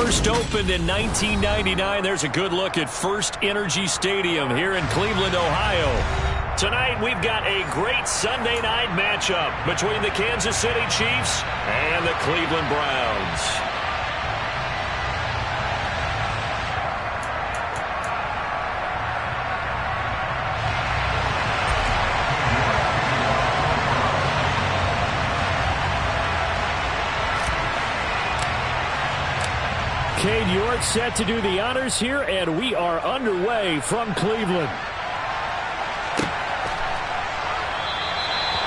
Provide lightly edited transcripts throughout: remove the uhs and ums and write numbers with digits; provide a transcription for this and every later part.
First opened in 1999. There's a good look at First Energy Stadium here in Cleveland, Ohio. Tonight, we've got a great Sunday night matchup between the Kansas City Chiefs and the Cleveland Browns. Cade York set to do the honors here, and we are underway from Cleveland.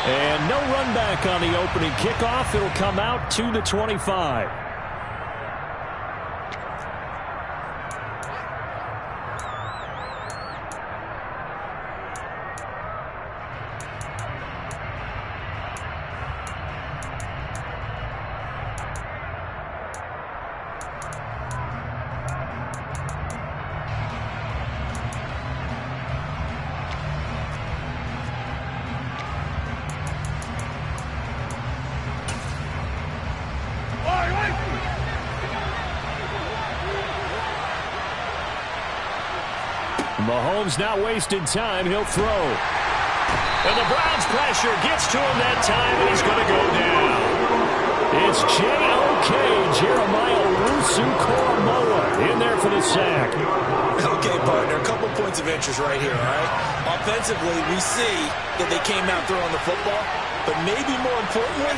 And no run back on the opening kickoff. It'll come out to the 25. Mahomes not wasting time. He'll throw. And the Browns pressure gets to him that time, and he's going to go down. It's J.O.K. Jeremiah Owusu-Koramoah in there for the sack. Okay, partner, a couple points of interest right here, all right? Offensively, we see that they came out throwing the football, but maybe more importantly,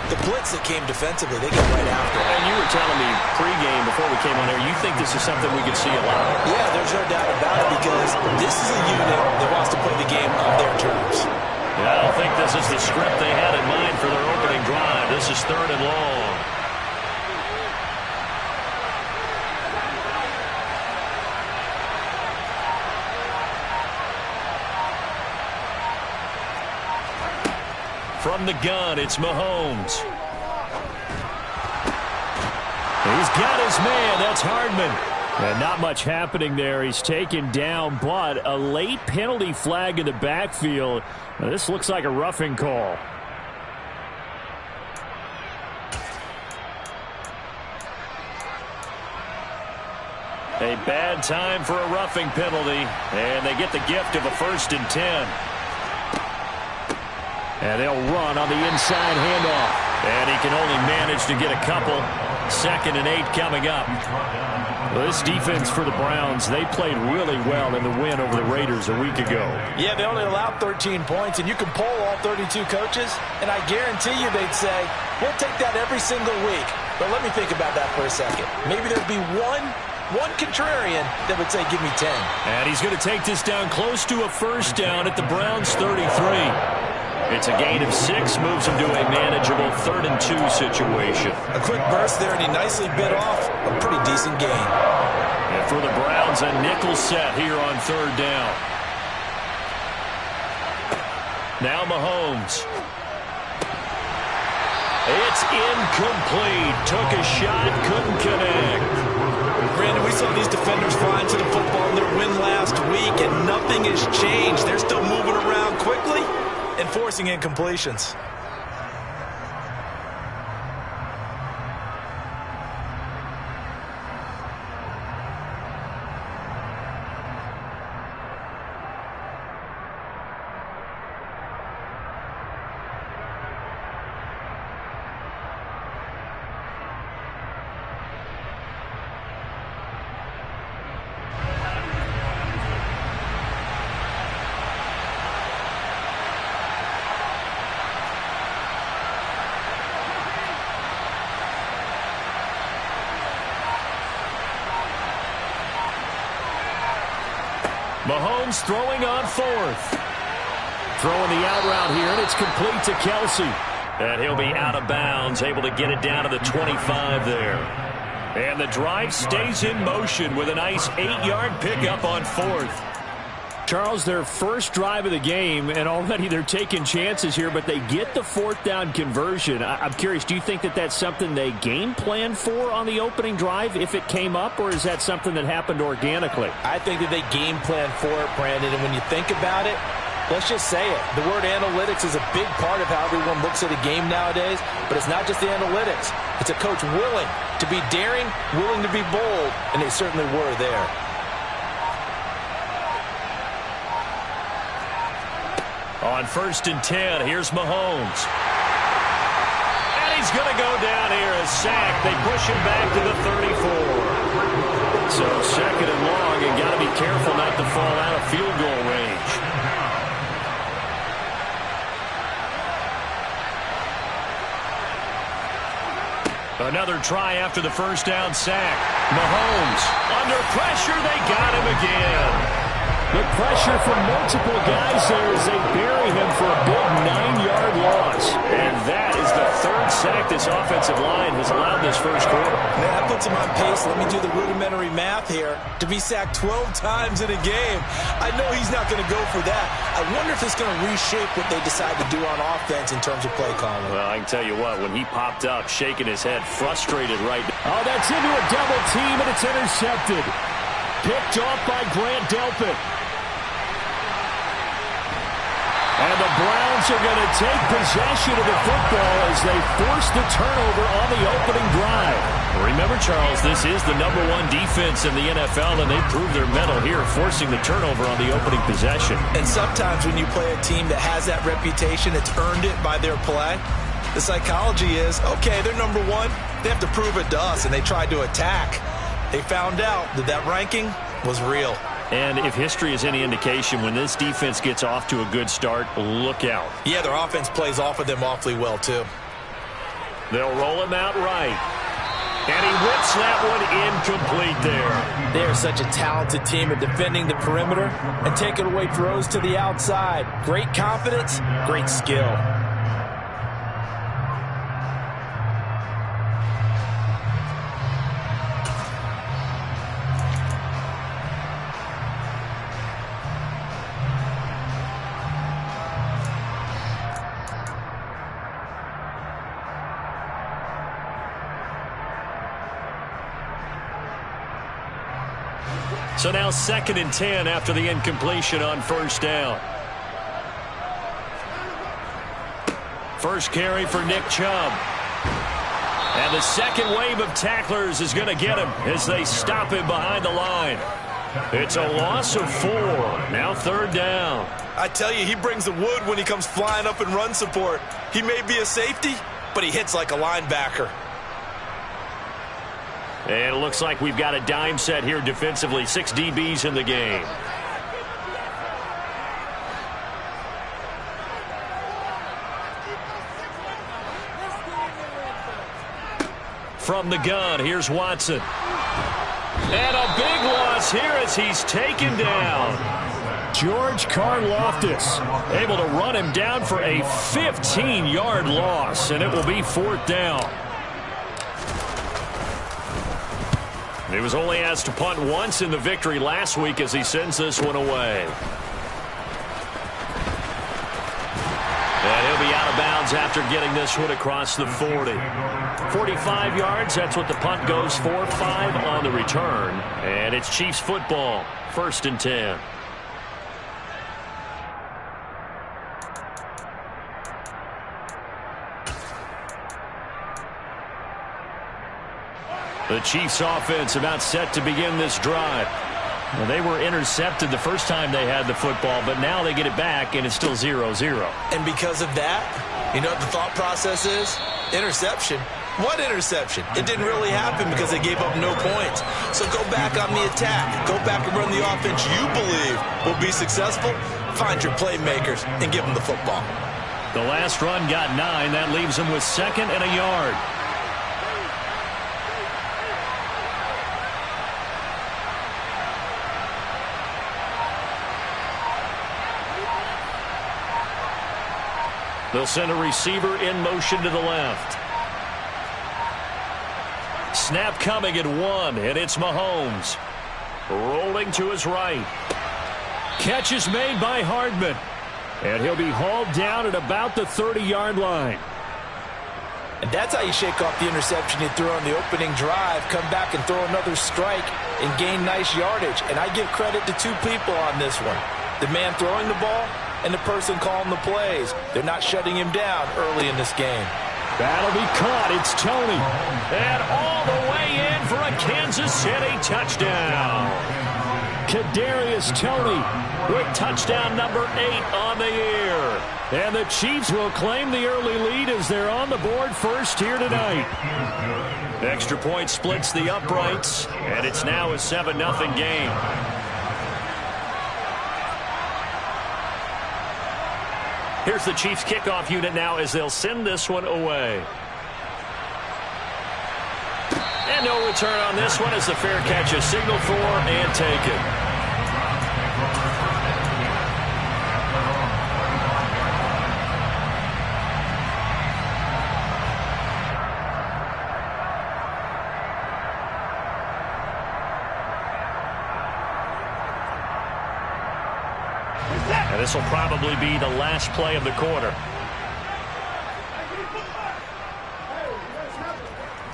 the blitz that came defensively, they got right after it. And you were telling me pregame before we came on here, you think this is something we could see a lot? Yeah, there's no doubt about it, because this is a unit that wants to play the game on their terms. Yeah, I don't think this is the script they had in mind for their opening drive. This is 3rd and long. From the gun, it's Mahomes. He's got his man. That's Hardman. And not much happening there. He's taken down, but a late penalty flag in the backfield. Now, this looks like a roughing call. A bad time for a roughing penalty, and they get the gift of a 1st and 10. And they'll run on the inside handoff. And he can only manage to get a couple. 2nd and 8 coming up. Well, this defense for the Browns, they played really well in the win over the Raiders a week ago. Yeah, they only allowed 13 points, and you can poll all 32 coaches, and I guarantee you they'd say, we'll take that every single week. But let me think about that for a second. Maybe there'd be one contrarian that would say, give me 10. And he's going to take this down close to a 1st down at the Browns' 33. It's a gain of 6, moves him to a manageable 3rd and 2 situation. A quick burst there, and he nicely bit off a pretty decent gain. And for the Browns, a nickel set here on 3rd down. Now Mahomes. It's incomplete. Took a shot, couldn't connect. Brandon, we saw these defenders flying to the football in their win last week, and nothing has changed. They're still moving around quickly and forcing incompletions. Mahomes throwing on 4th. Throwing the out route here, and it's complete to Kelsey. And he'll be out of bounds, able to get it down to the 25 there. And the drive stays in motion with a nice 8-yard pickup on 4th. Charles, their first drive of the game, and already they're taking chances here, but they get the 4th down conversion. I'm curious, do you think that that's something they game planned for on the opening drive if it came up, or is that something that happened organically? I think that they game planned for it, Brandon, and when you think about it, Let's just say it. The word analytics is a big part of how everyone looks at a game nowadays, but it's not just the analytics. It's a coach willing to be daring, willing to be bold, and they certainly were there. On 1st and 10, here's Mahomes. And he's going to go down here, a sack. They push him back to the 34. So 2nd and long, and got to be careful not to fall out of field goal range. Another try after the 1st down sack. Mahomes under pressure. They got him again. The pressure from multiple guys there as they bury him for a big 9-yard loss. And that is the 3rd sack this offensive line has allowed this first quarter. Man, that puts him on pace. Let me do the rudimentary math here. To be sacked 12 times in a game, I know he's not going to go for that. I wonder if it's going to reshape what they decide to do on offense in terms of play calling. Well, I can tell you what, when he popped up, shaking his head, frustrated right now. Oh, that's into a double team, and it's intercepted. Picked off by Grant Delpit. And the Browns are going to take possession of the football as they force the turnover on the opening drive. Remember, Charles, this is the #1 defense in the NFL, and they proved their mettle here, forcing the turnover on the opening possession. And sometimes when you play a team that has that reputation, it's earned it by their play. The psychology is, okay, they're #1. They have to prove it to us, and they tried to attack. They found out that that ranking was real. And if history is any indication, when this defense gets off to a good start, look out. Yeah, their offense plays off of them awfully well, too. They'll roll him out right. And he whips that one incomplete there. They are such a talented team at defending the perimeter and taking away throws to the outside. Great confidence, great skill. So now 2nd and 10 after the incompletion on 1st down. First carry for Nick Chubb. And the second wave of tacklers is going to get him as they stop him behind the line. It's a loss of 4. Now 3rd down. I tell you, he brings the wood when he comes flying up in run support. He may be a safety, but he hits like a linebacker. And it looks like we've got a dime set here defensively. 6 DBs in the game. From the gun, here's Watson. And a big loss here as he's taken down. George Karlaftis Able to run him down for a 15-yard loss, and it will be 4th down. He was only asked to punt once in the victory last week as he sends this one away. And he'll be out of bounds after getting this one across the 40. 45 yards, that's what the punt goes for. 5 on the return. And it's Chiefs football, 1st and 10. The Chiefs offense about set to begin this drive. Well, they were intercepted the first time they had the football, but now they get it back, and it's still 0-0. And because of that, you know what the thought process is? Interception. What interception? It didn't really happen because they gave up no points. So go back on the attack. Go back and run the offense you believe will be successful. Find your playmakers and give them the football. The last run got 9. That leaves them with 2nd and a yard. They'll send a receiver in motion to the left. Snap coming at 1, and it's Mahomes. Rolling to his right. Catch is made by Hardman. And he'll be hauled down at about the 30-yard line. And that's how you shake off the interception you threw on the opening drive. Come back and throw another strike and gain nice yardage. And I give credit to 2 people on this one. The man throwing the ball and the person calling the plays. They're not shutting him down early in this game. That'll be caught. It's Tony. And all the way in for a Kansas City touchdown. Kadarius Toney with touchdown number 8 on the year. And the Chiefs will claim the early lead as they're on the board first here tonight. Extra point splits the uprights, and it's now a 7-0 game. Here's the Chiefs kickoff unit now as they'll send this one away. And no return on this one as the fair catch is signaled for and taken. And this will probably be the last play of the quarter.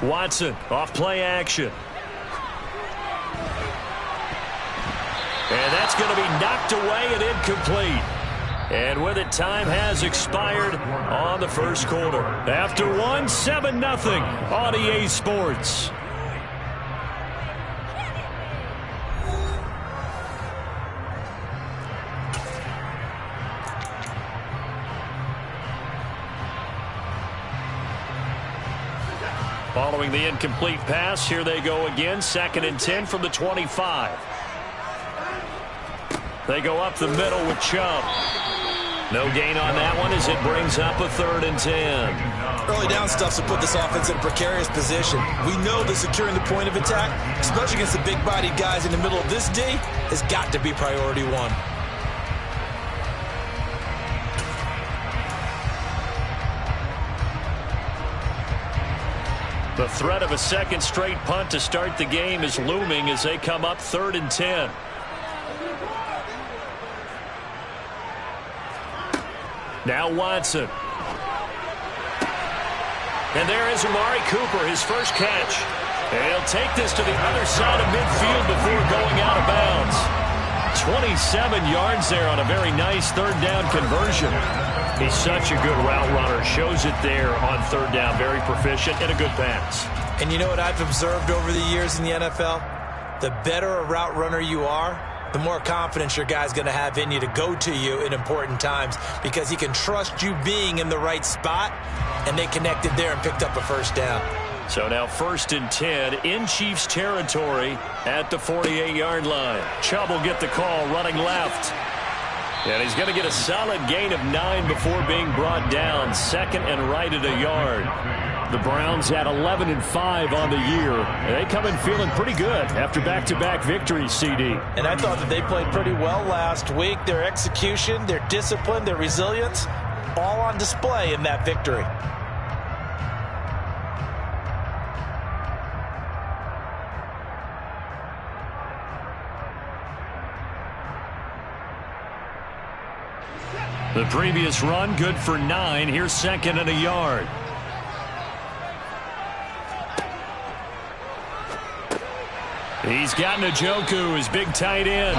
Watson off play action. And that's going to be knocked away and incomplete. And with it, time has expired on the first quarter. After one, 7-0 on EA Sports. Following the incomplete pass, here they go again. 2nd and 10 from the 25. They go up the middle with Chubb. No gain on that one as it brings up a 3rd and 10. Early down stuffs will put this offense in a precarious position. We know that securing the point of attack, especially against the big-bodied guys in the middle of this D, has got to be priority one. The threat of a second straight punt to start the game is looming as they come up 3rd and 10. Now Watson. And there is Amari Cooper, his first catch. And he'll take this to the other side of midfield before going out of bounds. 27 yards there on a very nice 3rd down conversion. He's such a good route runner. Shows it there on 3rd down. Very proficient and a good pass. And you know what I've observed over the years in the NFL? The better a route runner you are, the more confidence your guy's going to have in you to go to you in important times because he can trust you being in the right spot, and they connected there and picked up a 1st down. So now 1st and 10 in Chiefs territory at the 48-yard line. Chubb will get the call running left. And he's going to get a solid gain of 9 before being brought down. 2nd and right at a yard. The Browns at 11-5 on the year. They come in feeling pretty good after back-to-back victories, CD. And I thought that they played pretty well last week. Their execution, their discipline, their resilience, all on display in that victory. The previous run, good for 9. Here's 2nd and a yard. He's got Njoku, his big tight end.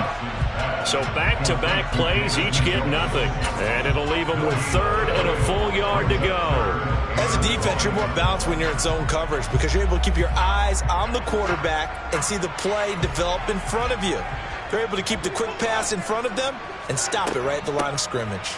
So back-to-back plays, each get nothing. And it'll leave them with 3rd and a full yard to go. As a defense, you're more balanced when you're in zone coverage because you're able to keep your eyes on the quarterback and see the play develop in front of you. They're able to keep the quick pass in front of them and stop it right at the line of scrimmage.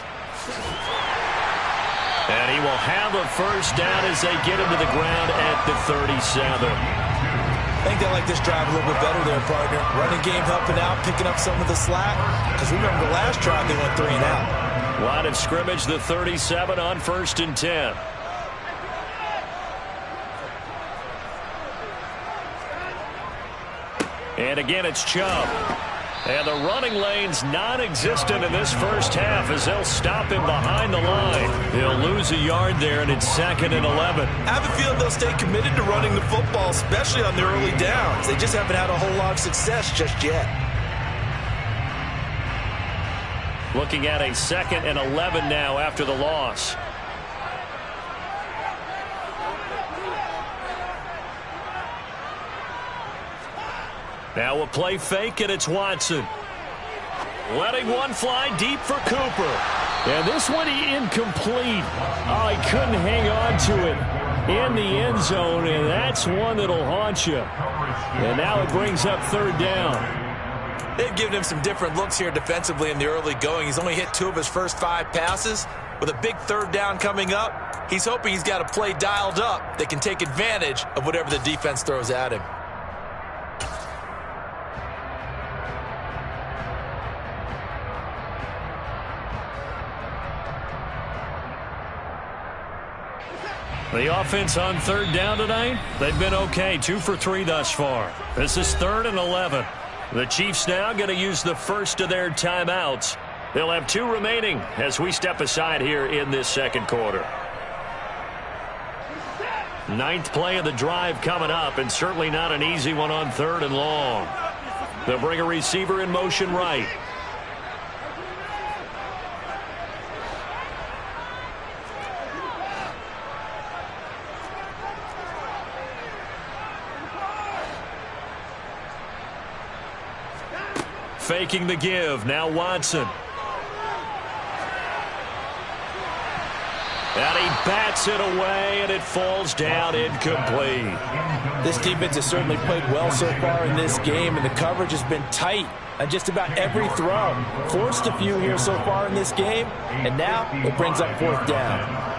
And he will have a 1st down as they get him to the ground at the 37. I think they like this drive a little bit better there, partner. Running game helping out, picking up some of the slack. Because remember, the last drive they went 3 and out. Line of scrimmage, the 37 on 1st and 10. And again, it's Chubb. And the running lane's non-existent in this first half as they'll stop him behind the line. He'll lose a yard there, and it's 2nd and 11. I have a feeling they'll stay committed to running the football, especially on their early downs. They just haven't had a whole lot of success just yet. Looking at a 2nd and 11 now after the loss. Now a play fake, and it's Watson. Letting one fly deep for Cooper. And this one incomplete. Oh, he couldn't hang on to it in the end zone, and that's one that'll haunt you. And now it brings up third down. They've given him some different looks here defensively in the early going. He's only hit 2 of his first 5 passes. With a big third down coming up, he's hoping he's got a play dialed up that can take advantage of whatever the defense throws at him. The offense on third down tonight, they've been okay, 2 for 3 thus far. This is 3rd and 11. The Chiefs now going to use the first of their timeouts. They'll have 2 remaining as we step aside here in this second quarter. 9th play of the drive coming up, and certainly not an easy one on 3rd and long. They'll bring a receiver in motion right. Faking the give. Now Watson. And he bats it away, and it falls down incomplete. This defense has certainly played well so far in this game, and the coverage has been tight on just about every throw. Forced a few here so far in this game, and now it brings up 4th down.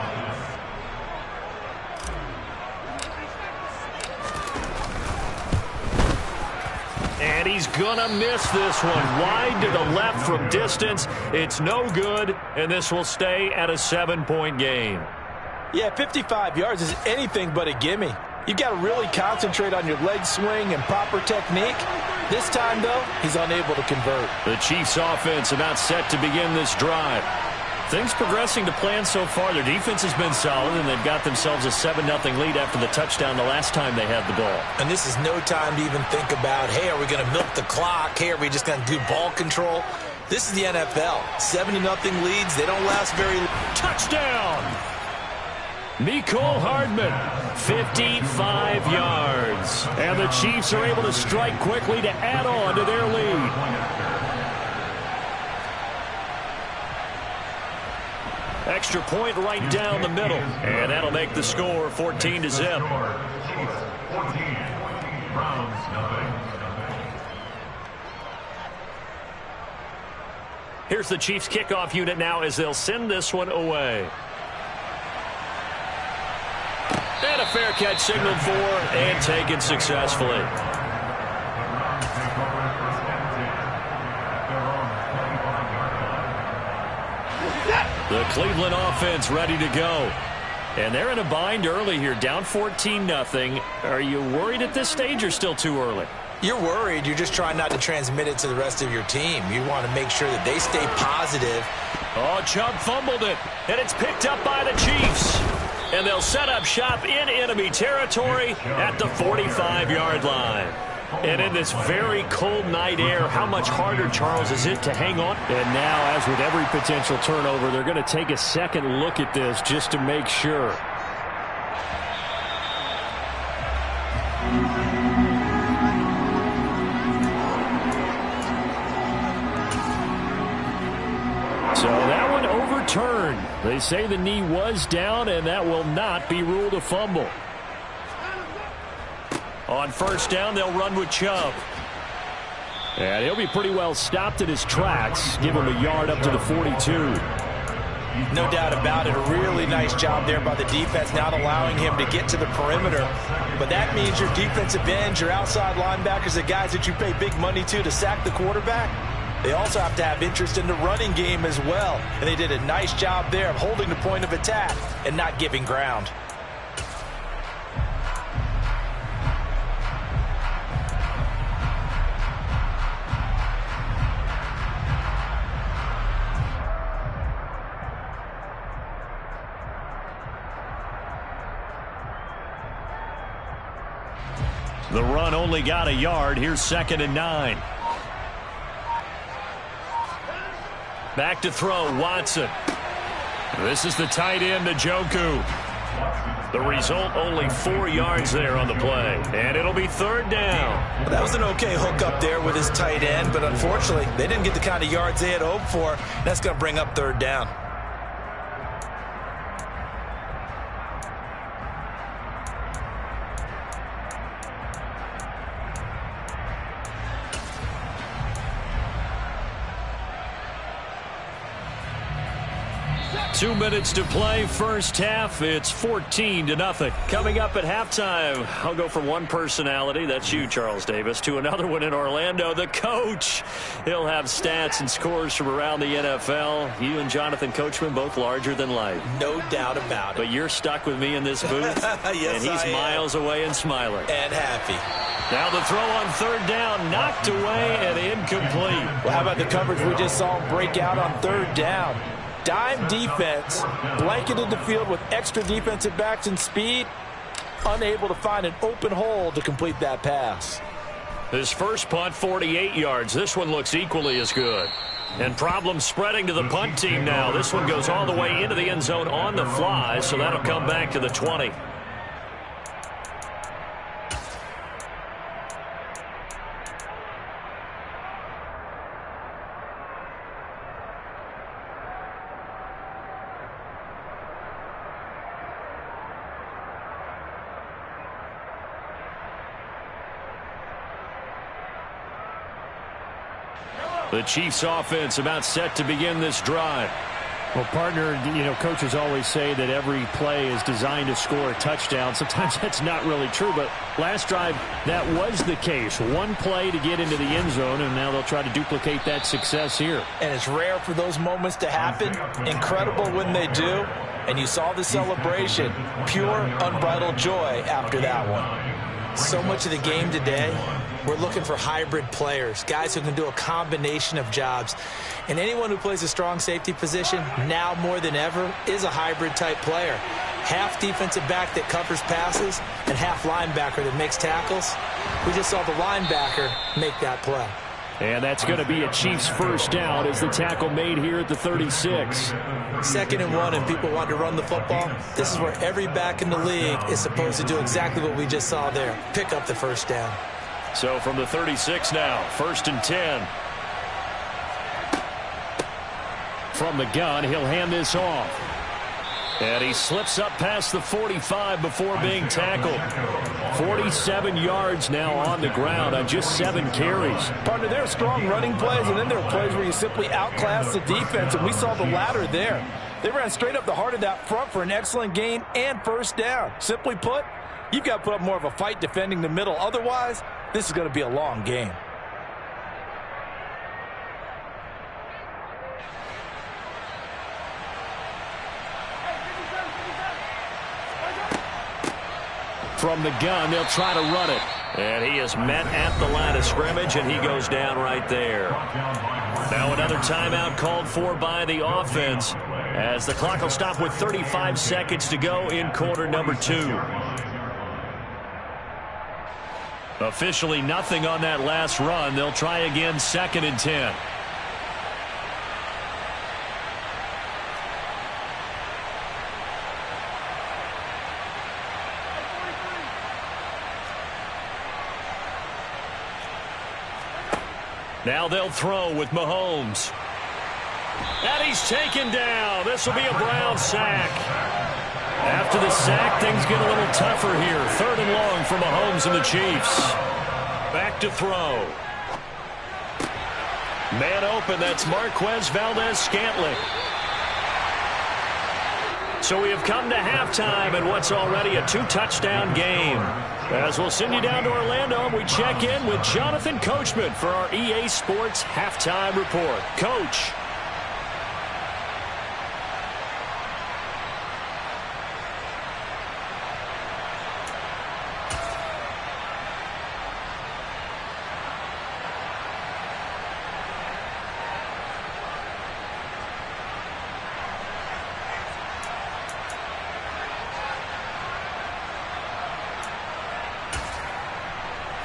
And he's gonna miss this one. Wide to the left from distance. It's no good, and this will stay at a 7-point game. Yeah, 55 yards is anything but a gimme. You've got to really concentrate on your leg swing and proper technique. This time, though, he's unable to convert. The Chiefs offense about set to begin this drive. Things progressing to plan so far. Their defense has been solid, and they've got themselves a 7-0 lead after the touchdown the last time they had the ball. And this is no time to even think about, hey, are we going to milk the clock? Hey, are we just going to do ball control? This is the NFL. 7-0 leads. They don't last very long. Touchdown! Mecole Hardman, 55 yards. And the Chiefs are able to strike quickly to add on to their lead. Extra point right down the middle. And that'll make the score 14-0. Here's the Chiefs kickoff unit now as they'll send this one away. And a fair catch signaled for and taken successfully. The Cleveland offense ready to go. And they're in a bind early here, down 14-0. Are you worried at this stage or still too early? You're worried. You're just trying not to transmit it to the rest of your team. You want to make sure that they stay positive. Oh, Chubb fumbled it, and it's picked up by the Chiefs. And they'll set up shop in enemy territory at the 45-yard line. And in this very cold night air, how much harder, Charles, is it to hang on? And now, as with every potential turnover, they're going to take a second look at this just to make sure. So that one overturned. They say the knee was down, and that will not be ruled a fumble. On first down, they'll run with Chubb. And he'll be pretty well stopped in his tracks. Give him a yard up to the 42. No doubt about it. A really nice job there by the defense, not allowing him to get to the perimeter. But that means your defensive ends, your outside linebackers, the guys that you pay big money to sack the quarterback, they also have to have interest in the running game as well. And they did a nice job there of holding the point of attack and not giving ground. The run only got a yard. Here's 2nd and 9. Back to throw, Watson. This is the tight end, Njoku. The result, only 4 yards there on the play. And it'll be 3rd down. Well, that was an okay hook up there with his tight end, but unfortunately, they didn't get the kind of yards they had hoped for. That's going to bring up 3rd down. 2 minutes to play, first half. It's 14-0. Coming up at halftime, I'll go from one personality, that's you, Charles Davis, to another one in Orlando, the coach. He'll have stats and scores from around the NFL. You and Jonathan Coachman, both larger than life. No doubt about it. But you're stuck with me in this booth, yes, and he's miles away and smiling. And happy. Now the throw on third down, knocked away and incomplete. Well, how about the coverage we just saw him break out on third down? Dime defense, blanketed the field with extra defensive backs and speed, unable to find an open hole to complete that pass. His first punt, 48 yards. This one looks equally as good. And problems spreading to the punt team now. This one goes all the way into the end zone on the fly, so that'll come back to the 20. The Chiefs offense about set to begin this drive. Well, partner, coaches always say that every play is designed to score a touchdown. Sometimes that's not really true, but last drive, that was the case. One play to get into the end zone, and now they'll try to duplicate that success here. And it's rare for those moments to happen. Incredible when they do. And you saw the celebration. Pure, unbridled joy after that one. So much of the game today, we're looking for hybrid players, guys who can do a combination of jobs. And anyone who plays a strong safety position, now more than ever, is a hybrid-type player. Half defensive back that covers passes and half linebacker that makes tackles. We just saw the linebacker make that play. And that's going to be a Chiefs first down as the tackle made here at the 36. 2nd and 1 and people want to run the football. This is where every back in the league is supposed to do exactly what we just saw there. Pick up the first down. So from the 36 now, 1st and 10. From the gun, he'll hand this off. And he slips up past the 45 before being tackled. 47 yards now on the ground on just 7 carries. Partner, there are strong running plays, and then there are plays where you simply outclass the defense, and we saw the latter there. They ran straight up the heart of that front for an excellent gain and first down. Simply put, you've got to put up more of a fight defending the middle. Otherwise, this is going to be a long game. From the gun, they'll try to run it. And he is met at the line of scrimmage, and he goes down right there. Now another timeout called for by the offense as the clock will stop with 35 seconds to go in quarter number 2. Officially nothing on that last run. They'll try again 2nd and 10. Now they'll throw with Mahomes. And he's taken down. This will be a Brown sack. After the sack, things get a little tougher here. 3rd and long for Mahomes and the Chiefs. Back to throw. Man open, that's Marquez Valdez-Scantling. So we have come to halftime in what's already a 2-touchdown game. As we'll send you down to Orlando, and we check in with Jonathan Coachman for our EA Sports Halftime Report. Coach.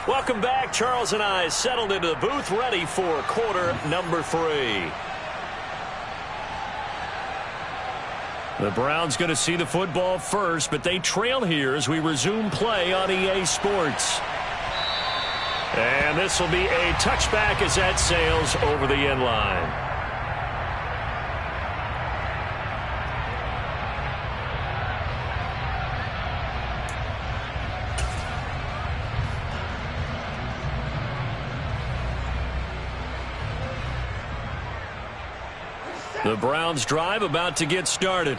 Welcome back. Charles and I settled into the booth, ready for quarter number 3. The Browns going to see the football first, but they trail here as we resume play on EA Sports. And this will be a touchback as that sails over the end line. The Browns drive about to get started.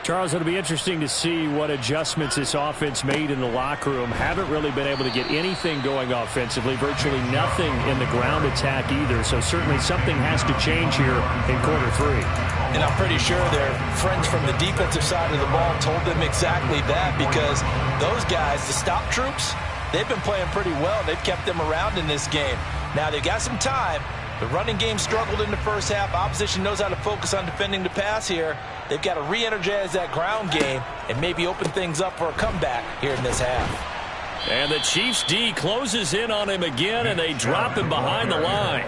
Charles, it'll be interesting to see what adjustments this offense made in the locker room. Haven't really been able to get anything going offensively, virtually nothing in the ground attack either. So certainly something has to change here in quarter 3. And I'm pretty sure their friends from the defensive side of the ball told them exactly that, because those guys, the stop troops, they've been playing pretty well. They've kept them around in this game. Now they've got some time. The running game struggled in the first half. Opposition knows how to focus on defending the pass here. They've got to re-energize that ground game and maybe open things up for a comeback here in this half. And the Chiefs D closes in on him again, and they drop him behind the line.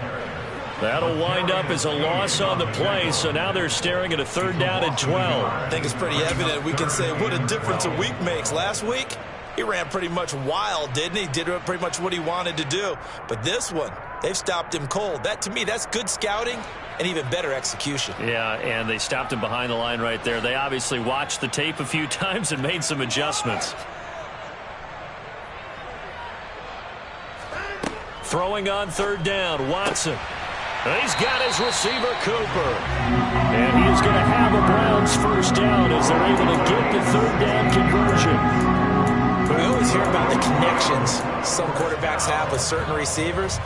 That'll wind up as a loss on the play, so now they're staring at a 3rd down and 12. I think it's pretty evident. We can say what a difference a week makes. Last week, he ran pretty much wild, didn't he? Did pretty much what he wanted to do. But this one, they've stopped him cold. That, to me, that's good scouting and even better execution. Yeah, and they stopped him behind the line right there. They obviously watched the tape a few times and made some adjustments. Throwing on 3rd down, Watson. He's got his receiver, Cooper. And he is going to have a Browns 1st down as they're able to get the 3rd down conversion. We always hear about the connections some quarterbacks have with certain receivers.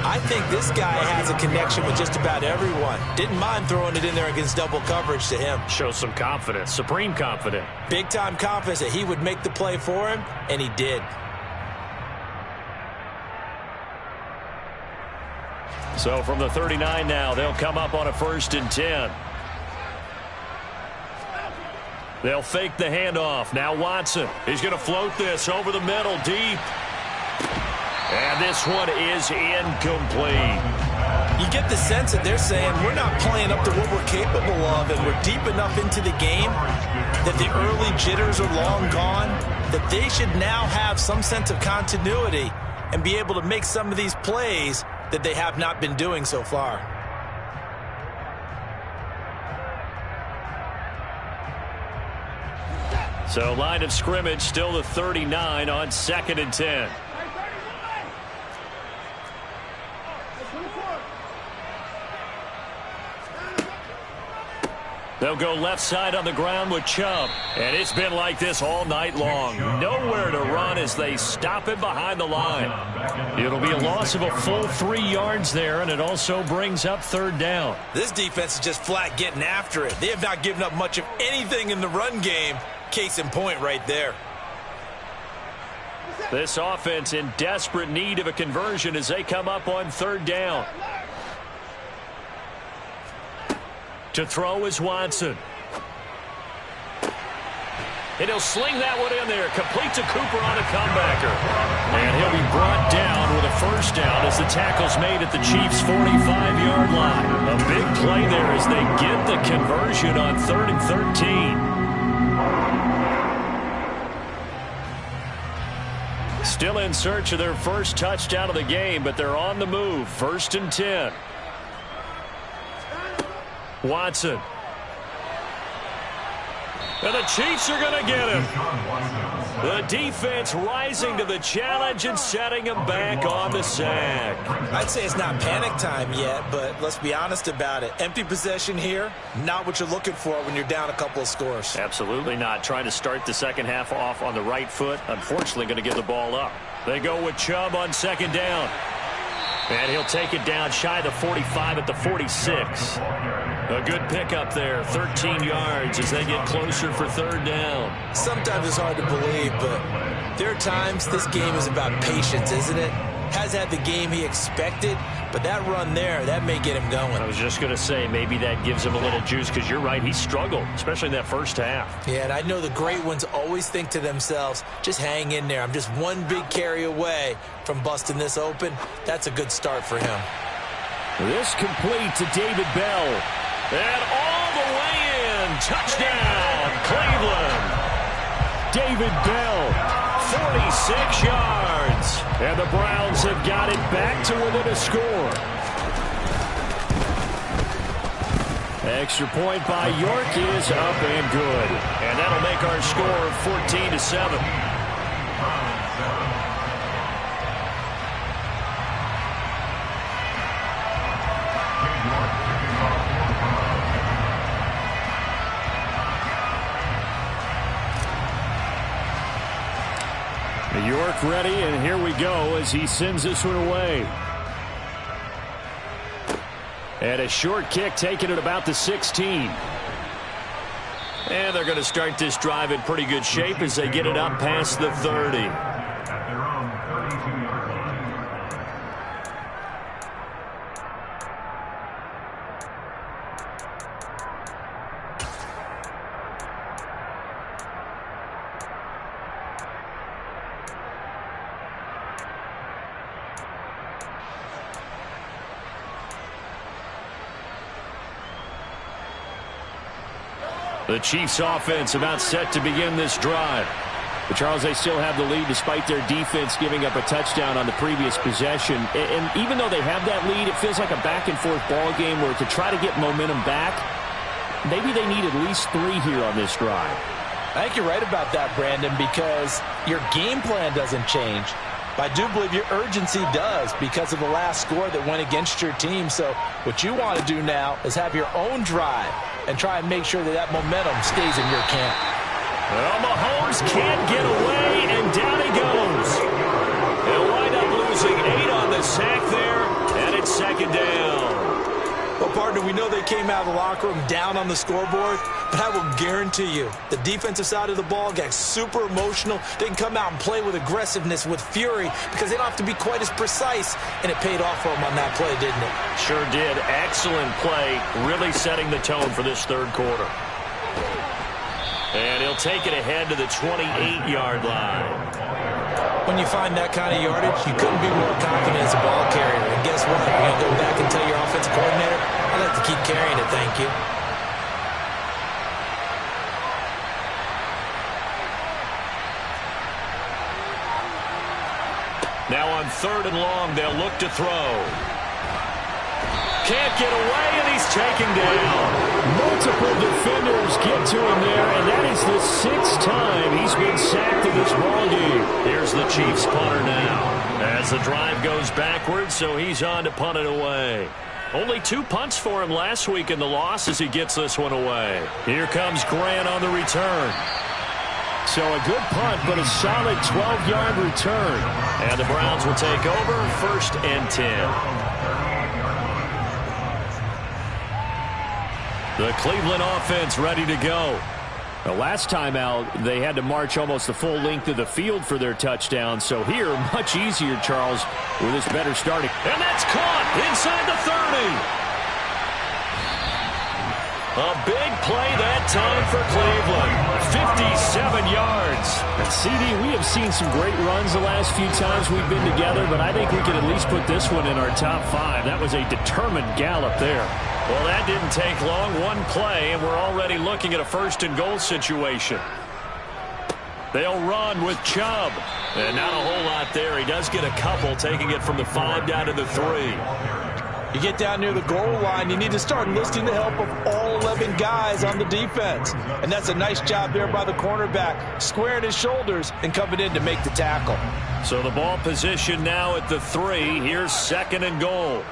I think this guy has a connection with just about everyone. Didn't mind throwing it in there against double coverage to him. Shows some confidence, supreme confidence. Big-time confidence that he would make the play for him, and he did. So from the 39 now, they'll come up on a 1st and 10. They'll fake the handoff. Now Watson. He's going to float this over the middle, deep. And this one is incomplete. You get the sense that they're saying we're not playing up to what we're capable of, and we're deep enough into the game that the early jitters are long gone, that they should now have some sense of continuity and be able to make some of these plays that they have not been doing so far. So line of scrimmage still the 39 on 2nd and 10. They'll go left side on the ground with Chubb. And it's been like this all night long. Nowhere to run as they stop him behind the line. It'll be a loss of a full 3 yards there, and it also brings up 3rd down. This defense is just flat getting after it. They have not given up much of anything in the run game. Case in point right there. This offense in desperate need of a conversion as they come up on 3rd down. To throw is Watson. And he'll sling that one in there. Complete to Cooper on a comebacker. And he'll be brought down with a 1st down as the tackle's made at the Chiefs' 45-yard line. A big play there as they get the conversion on 3rd and 13. Still in search of their first touchdown of the game, but they're on the move. 1st and 10. Watson. And the Chiefs are going to get him. The defense rising to the challenge and setting him back on the sack. I'd say it's not panic time yet, but let's be honest about it. Empty possession here, not what you're looking for when you're down a couple of scores. Absolutely not. Trying to start the second half off on the right foot. Unfortunately, going to give the ball up. They go with Chubb on 2nd down. And he'll take it down shy of the 45 at the 46. A good pickup there, 13 yards as they get closer for 3rd down. Sometimes it's hard to believe, but there are times this game is about patience, isn't it? Has had the game he expected, but that run there, that may get him going. I was just going to say, maybe that gives him a little juice, because you're right, he struggled, especially in that first half. Yeah, and I know the great ones always think to themselves, just hang in there. I'm just one big carry away from busting this open. That's a good start for him. This complete to David Bell. And all the way in. Touchdown, Cleveland. David Bell. 46 yards. And the Browns have got it back to within a score. Extra point by York is up and good. And that'll make our score 14-7. York ready, and here we go as he sends this one away. And a short kick taken at about the 16. And they're going to start this drive in pretty good shape as they get it up past the 30. The Chiefs offense about set to begin this drive. But Charles, they still have the lead despite their defense giving up a touchdown on the previous possession. And even though they have that lead, it feels like a back-and-forth ball game where to try to get momentum back, maybe they need at least 3 here on this drive. I think you're right about that, Brandon, because your game plan doesn't change. But I do believe your urgency does because of the last score that went against your team. So what you want to do now is have your own drive and try and make sure that that momentum stays in your camp. Well, Mahomes can't get away, and down he goes. They'll wind up losing 8 on the sack there, and it's second down. Well, partner, we know they came out of the locker room down on the scoreboard, but I will guarantee you the defensive side of the ball got super emotional. They can come out and play with aggressiveness, with fury, because they don't have to be quite as precise, and it paid off for them on that play, didn't it? Sure did. Excellent play, really setting the tone for this third quarter. And he'll take it ahead to the 28-yard line. When you find that kind of yardage, you couldn't be more confident as a ball carrier. And guess what? You're going to go back and tell your offensive coordinator, I'd like to keep carrying it, thank you. Now on 3rd and long, they'll look to throw. Can't get away, and he's taken down. Multiple defenders get to him there, and that is the 6th time he's been sacked in this ballgame. Here's the Chiefs punter now as the drive goes backwards, so he's on to punt it away. Only 2 punts for him last week in the loss as he gets this one away. Here comes Grant on the return. So a good punt, but a solid 12-yard return. And the Browns will take over 1st and 10. The Cleveland offense ready to go. The last time out, they had to march almost the full length of the field for their touchdown. So here, much easier, Charles, with this better starting. And that's caught inside the 30. A big play that time for Cleveland. 57 yards. And CD, we have seen some great runs the last few times we've been together, but I think we can at least put this one in our top 5. That was a determined gallop there. Well, that didn't take long. One play, and we're already looking at a 1st and goal situation. They'll run with Chubb. And not a whole lot there. He does get a couple, taking it from the 5 down to the 3. You get down near the goal line, you need to start enlisting the help of all 11 guys on the defense. And that's a nice job there by the cornerback, squaring his shoulders and coming in to make the tackle. So the ball position now at the 3. Here's 2nd and goal.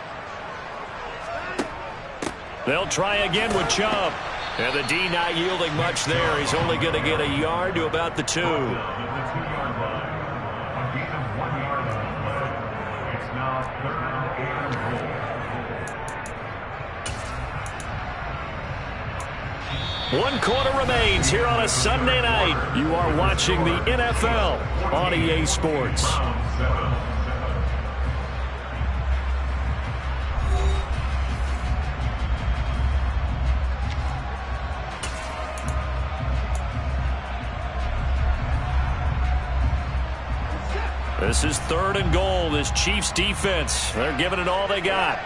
They'll try again with Chubb. And the D not yielding much there. He's only going to get a yard to about the 2. One quarter remains here on a Sunday night. You are watching the NFL on EA Sports. This is 3rd and goal. This Chiefs defense, they're giving it all they got.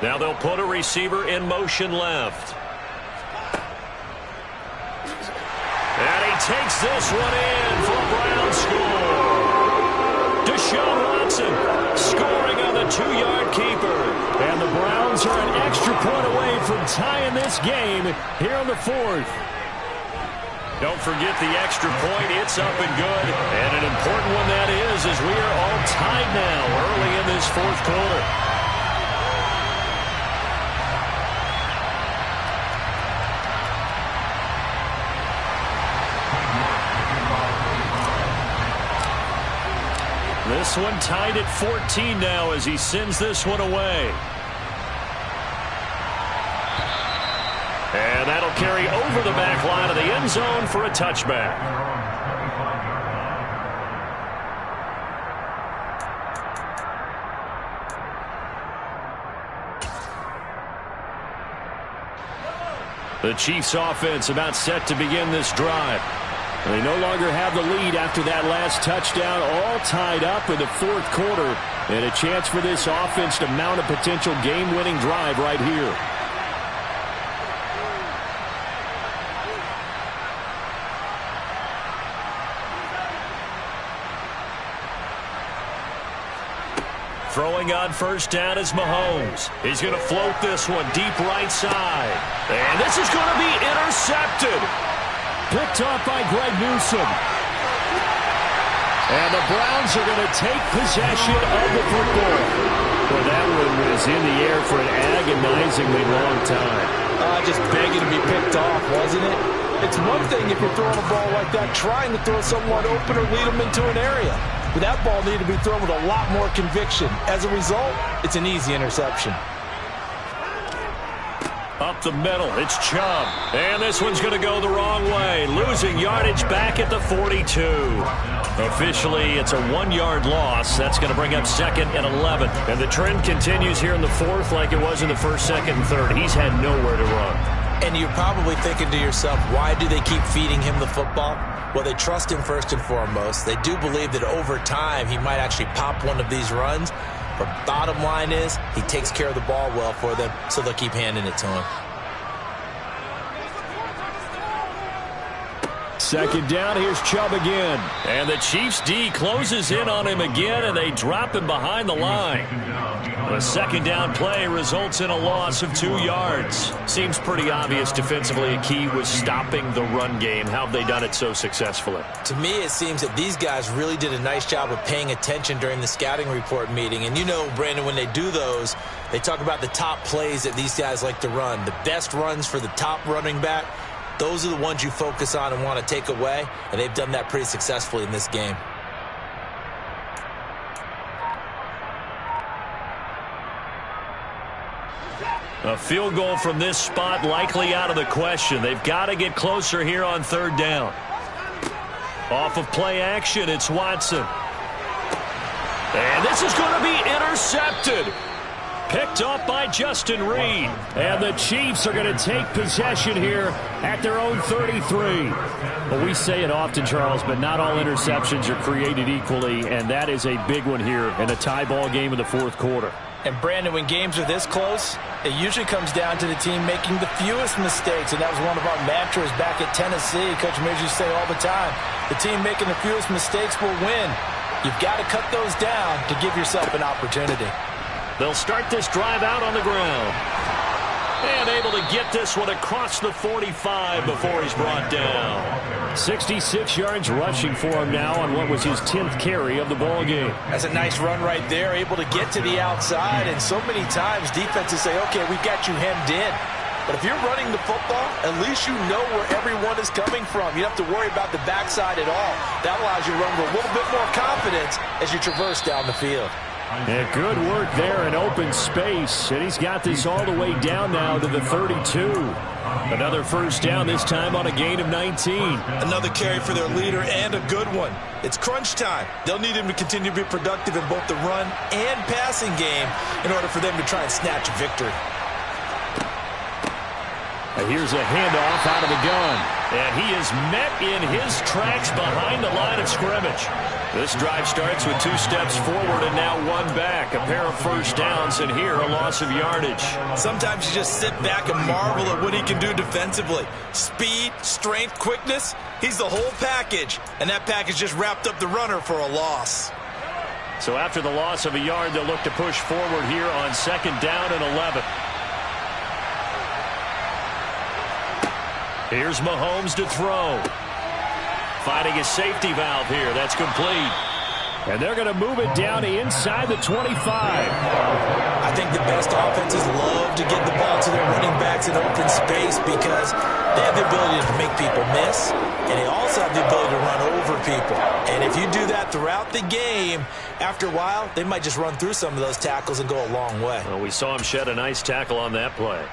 Now they'll put a receiver in motion left. And he takes this one in for a Brown score. Deshaun Watson scoring on the 2-yard keeper. And the Browns are an extra point away from tying this game here on the 4th. Don't forget the extra point. It's up and good. And an important one that is, as we are all tied now early in this 4th quarter. This one tied at 14 now as he sends this one away. And that'll carry over the back line of the end zone for a touchback. The Chiefs offense about set to begin this drive. They no longer have the lead after that last touchdown, all tied up in the fourth quarter, and a chance for this offense to mount a potential game-winning drive right here. Throwing on first down is Mahomes. He's going to float this one deep right side. And this is going to be intercepted. Picked off by Greg Newsome. And the Browns are going to take possession of the football. Well, that one was in the air for an agonizingly long time. Just begging to be picked off, wasn't it? It's one thing if you're throwing a ball like that, trying to throw someone open or lead them into an area. But that ball needed to be thrown with a lot more conviction. As a result, it's an easy interception. Up the middle, it's Chubb. And this one's going to go the wrong way. Losing yardage back at the 42. Officially, it's a 1-yard loss. That's going to bring up 2nd and 11. And the trend continues here in the fourth like it was in the first, second, and third. He's had nowhere to run. And you're probably thinking to yourself, why do they keep feeding him the football? Well, they trust him first and foremost. They do believe that over time he might actually pop one of these runs. But bottom line is he takes care of the ball well for them, so they'll keep handing it to him. Second down, here's Chubb again. And the Chiefs D closes in on him again, and they drop him behind the line. The second down play results in a loss of 2 yards. Seems pretty obvious defensively a key was stopping the run game. How have they done it so successfully? To me, it seems that these guys really did a nice job of paying attention during the scouting report meeting. And you know, Brandon, when they do those, they talk about the top plays that these guys like to run. The best runs for the top running back. Those are the ones you focus on and want to take away, and they've done that pretty successfully in this game. A field goal from this spot likely out of the question. They've got to get closer here on third down. Off of play action, it's Watson. And this is going to be intercepted. Picked off by Justin Reed. And the Chiefs are going to take possession here at their own 33. Well, we say it often, Charles, but not all interceptions are created equally, and that is a big one here in a tie ball game in the fourth quarter. And, Brandon, when games are this close, it usually comes down to the team making the fewest mistakes, and that was one of our mantras back at Tennessee. Coach Mears used to say all the time, the team making the fewest mistakes will win. You've got to cut those down to give yourself an opportunity. They'll start this drive out on the ground. And able to get this one across the 45 before he's brought down. 66 yards rushing for him now on what was his 10th carry of the ball game. That's a nice run right there, able to get to the outside. And so many times defenses say, okay, we've got you hemmed in. But if you're running the football, at least you know where everyone is coming from. You don't have to worry about the backside at all. That allows you to run with a little bit more confidence as you traverse down the field. Yeah, good work there in open space. And he's got this all the way down now to the 32. Another first down, this time on a gain of 19. Another carry for their leader and a good one. It's crunch time. They'll need him to continue to be productive in both the run and passing game in order for them to try and snatch a victory. Here's a handoff out of the gun. And he is met in his tracks behind the line of scrimmage. This drive starts with 2 steps forward and now 1 back. A pair of first downs, and here a loss of yardage. Sometimes you just sit back and marvel at what he can do defensively. Speed, strength, quickness, he's the whole package. And that package just wrapped up the runner for a loss. So after the loss of a yard, they'll look to push forward here on second down and 11. Here's Mahomes to throw. Finding a safety valve here. That's complete. And they're going to move it down inside the 25. I think the best offenses love to get the ball to their running backs in open space because they have the ability to make people miss, and they also have the ability to run over people. And if you do that throughout the game, after a while, they might just run through some of those tackles and go a long way. Well, we saw him shed a nice tackle on that play.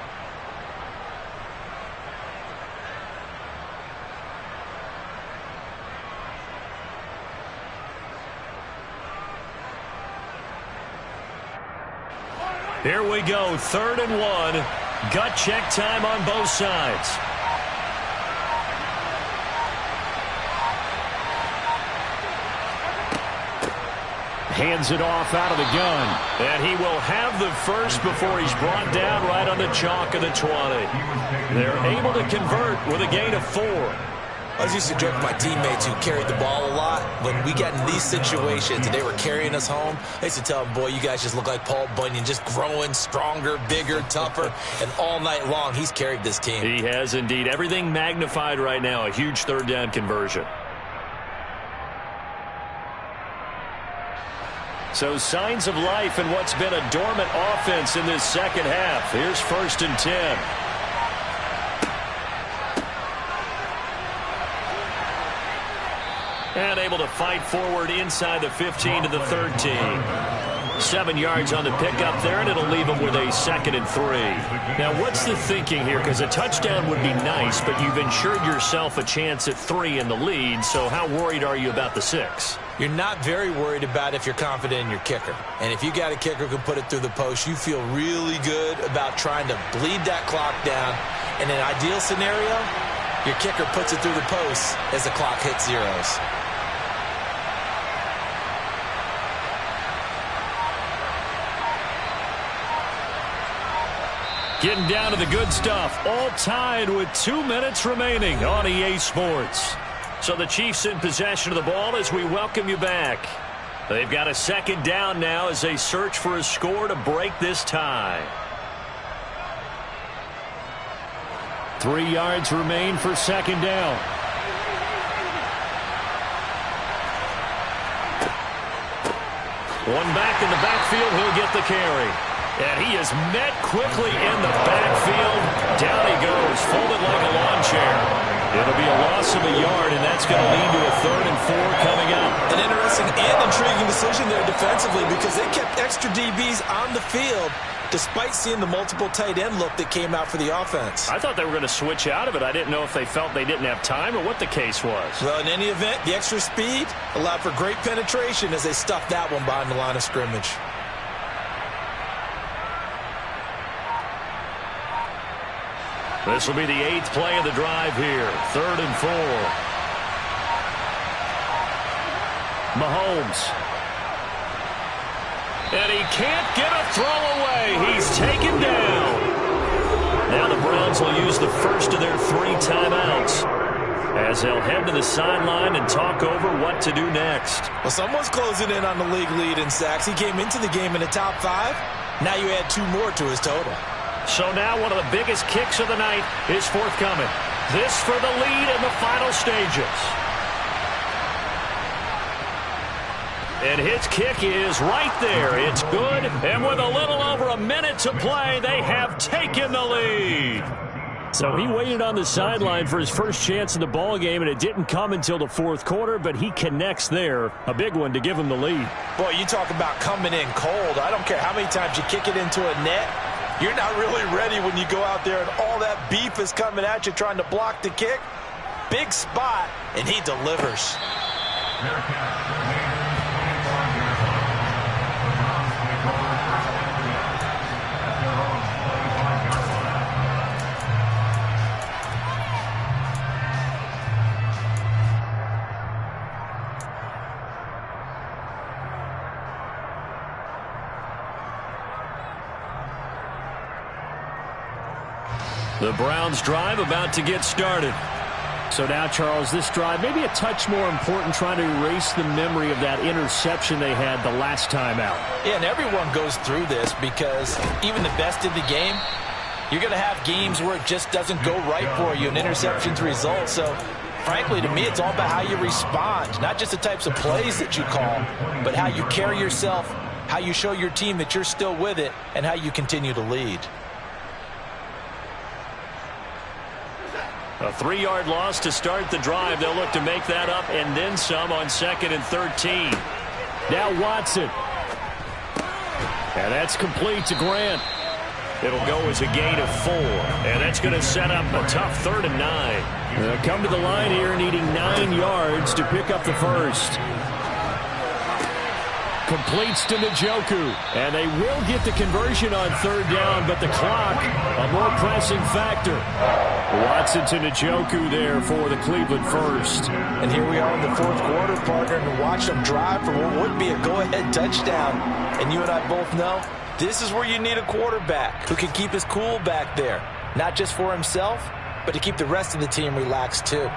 Here we go, 3rd and 1. Gut check time on both sides. Hands it off out of the gun. And he will have the first before he's brought down right on the chalk of the 20. They're able to convert with a gain of 4. I was used to joke with my teammates who carried the ball a lot. When we got in these situations and they were carrying us home, I used to tell them, boy, you guys just look like Paul Bunyan, just growing stronger, bigger, tougher, and all night long he's carried this team. He has indeed. Everything magnified right now, a huge 3rd down conversion. So signs of life in what's been a dormant offense in this second half. Here's 1st and 10. And able to fight forward inside the 15 to the 13. 7 yards on the pickup there, and it'll leave them with a 2nd and 3. Now, what's the thinking here? Because a touchdown would be nice, but you've ensured yourself a chance at 3 in the lead, so how worried are you about the 6? You're not very worried about if you're confident in your kicker. And if you got a kicker who can put it through the post, you feel really good about trying to bleed that clock down. In an ideal scenario, your kicker puts it through the post as the clock hits zeros. Getting down to the good stuff, all tied with 2 minutes remaining on EA Sports. So the Chiefs in possession of the ball as we welcome you back. They've got a 2nd down now as they search for a score to break this tie. 3 yards remain for 2nd down. One back in the backfield, he'll get the carry. And he is met quickly in the backfield. Down he goes, folded like a lawn chair. It'll be a loss of a yard, and that's going to lead to a 3rd and 4 coming up. An interesting and intriguing decision there defensively because they kept extra DBs on the field despite seeing the multiple tight end look that came out for the offense. I thought they were going to switch out of it. I didn't know if they felt they didn't have time or what the case was. Well, in any event, the extra speed allowed for great penetration as they stuffed that one behind the line of scrimmage. This will be the 8th play of the drive here. 3rd and 4. Mahomes. And he can't get a throw away. He's taken down. Now the Browns will use the first of their 3 timeouts as they'll head to the sideline and talk over what to do next. Well, someone's closing in on the league lead in sacks. He came into the game in the top 5. Now you add 2 more to his total. So now one of the biggest kicks of the night is forthcoming. This for the lead in the final stages. And his kick is right there. It's good. And with a little over a minute to play, they have taken the lead. So he waited on the sideline for his first chance in the ball game, and it didn't come until the 4th quarter, but he connects there. A big one to give him the lead. Boy, you talk about coming in cold. I don't care how many times you kick it into a net. You're not really ready when you go out there and all that beef is coming at you trying to block the kick. Big spot, and he delivers. The Browns drive about to get started. So now, Charles, this drive maybe a touch more important, trying to erase the memory of that interception they had the last time out. Yeah, and everyone goes through this because even the best in the game, you're going to have games where it just doesn't go right for you, and interceptions result. So Frankly, to me, it's all about how you respond, not just the types of plays that you call, but how you carry yourself, how you show your team that you're still with it, and how you continue to lead. A 3-yard loss to start the drive. They'll look to make that up and then some on 2nd and 13. Now Watson. And that's complete to Grant. It'll go as a gain of 4. And that's going to set up a tough 3rd and 9. They'll come to the line here needing 9 yards to pick up the first. Completes to Njoku. And they will get the conversion on 3rd down, but the clock, a more pressing factor. Watson to Njoku there for the Cleveland first. And here we are in the 4th quarter, partner, and watch them drive for what would be a go-ahead touchdown. And you and I both know this is where you need a quarterback who can keep his cool back there. Not just for himself, but to keep the rest of the team relaxed too.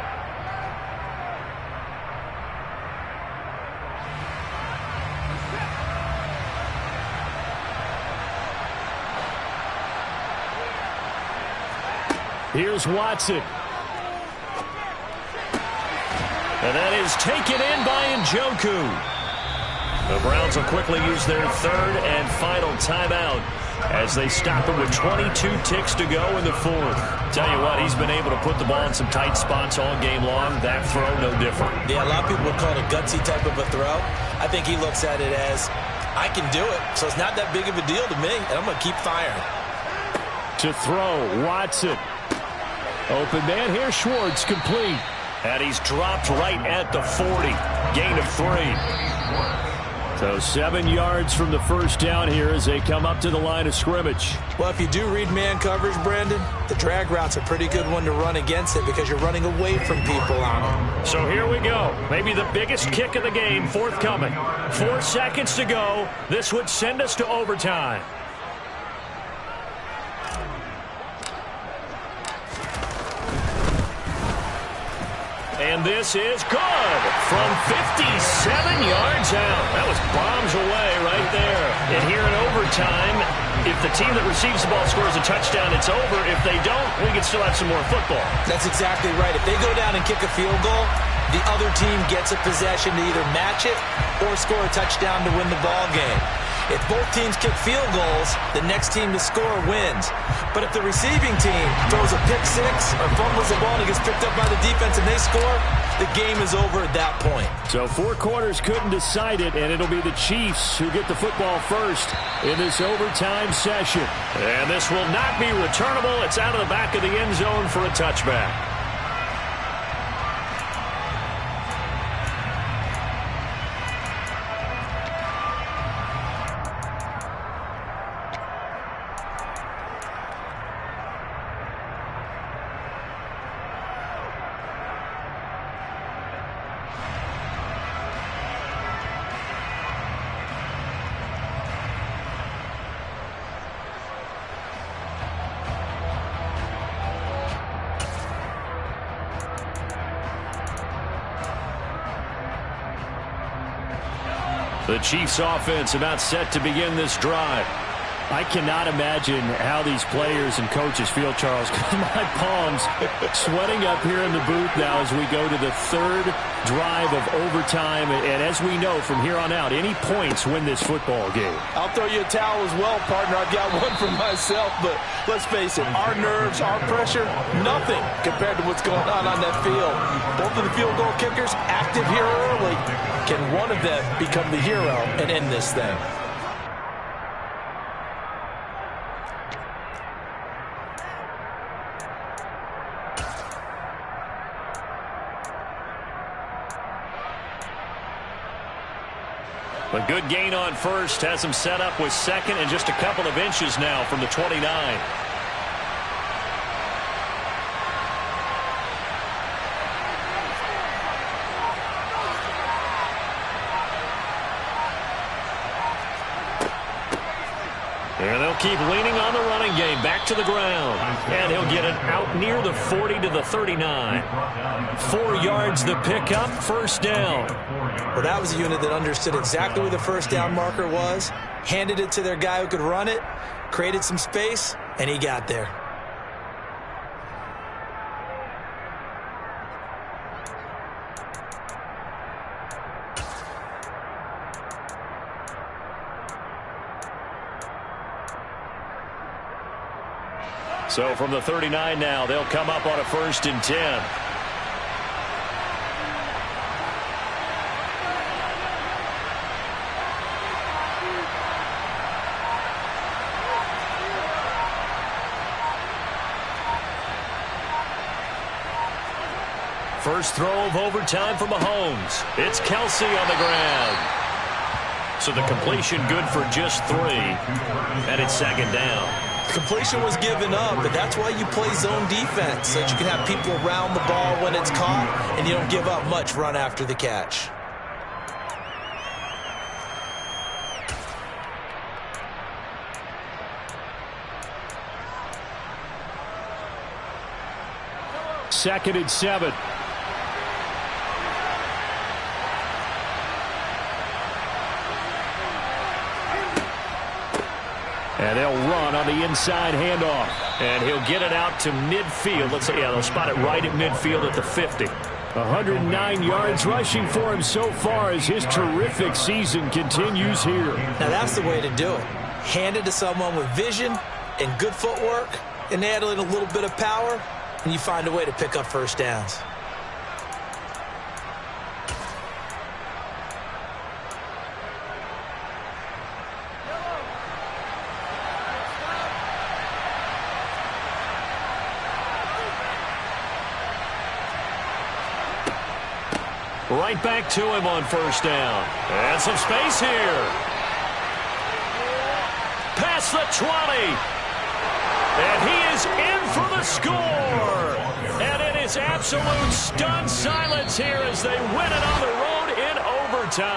Here's Watson. And that is taken in by Njoku. The Browns will quickly use their 3rd and final timeout as they stop it with 22 ticks to go in the 4th. Tell you what, he's been able to put the ball in some tight spots all game long. That throw, no different. Yeah, a lot of people would call it a gutsy type of a throw. I think he looks at it as, I can do it, so it's not that big of a deal to me, and I'm going to keep firing. To throw, Watson. Open man here, Schwartz, complete. And he's dropped right at the 40. Gain of 3. So 7 yards from the first down here as they come up to the line of scrimmage. Well, if you do read man coverage, Brandon, the drag route's a pretty good one to run against it because you're running away from people on it. So here we go. Maybe the biggest kick of the game forthcoming. 4 seconds to go. This would send us to overtime. And this is good from 57 yards out. That was bombs away right there. And here in overtime, if the team that receives the ball scores a touchdown, it's over. If they don't, we can still have some more football. That's exactly right. If they go down and kick a field goal, the other team gets a possession to either match it or score a touchdown to win the ball game. If both teams kick field goals, the next team to score wins. But if the receiving team throws a pick 6 or fumbles the ball and it gets picked up by the defense and they score, the game is over at that point. So 4 quarters couldn't decide it, and it'll be the Chiefs who get the football first in this overtime session. And this will not be returnable. It's out of the back of the end zone for a touchback. The Chiefs offense about set to begin this drive. I cannot imagine how these players and coaches feel, Charles. My palms sweating up here in the booth now as we go to the 3rd drive of overtime. And as we know, from here on out, any points win this football game. I'll throw you a towel as well, partner. I've got one for myself, but let's face it, our nerves, our pressure, nothing compared to what's going on that field. Both of the field goal kickers active here early. Can one of them become the hero and end this thing? A good gain on first has him set up with 2nd and just a couple of inches now from the 29. And they'll keep leaning on the running game. Back to the ground. And he'll get it out near the 40 to the 39. 4 yards the pickup, first down. Well, that was a unit that understood exactly where the first down marker was, handed it to their guy who could run it, created some space, and he got there. So from the 39 now, they'll come up on a 1st and 10. First throw of overtime for Mahomes. It's Kelsey on the ground. So the completion good for just 3. And it's 2nd down. Completion was given up, but that's why you play zone defense, so that you can have people around the ball when it's caught, and you don't give up much run after the catch. Second and 7. And they'll run on the inside handoff. And he'll get it out to midfield. Let's say, yeah, they'll spot it right at midfield at the 50. 109 yards rushing for him so far as his terrific season continues here. Now that's the way to do it. Hand it to someone with vision and good footwork, and add in a little bit of power, and you find a way to pick up 1st downs. Right back to him on 1st down. And some space here. Past the 20. And he is in for the score. And it is absolute stunned silence here as they win it on the road in overtime.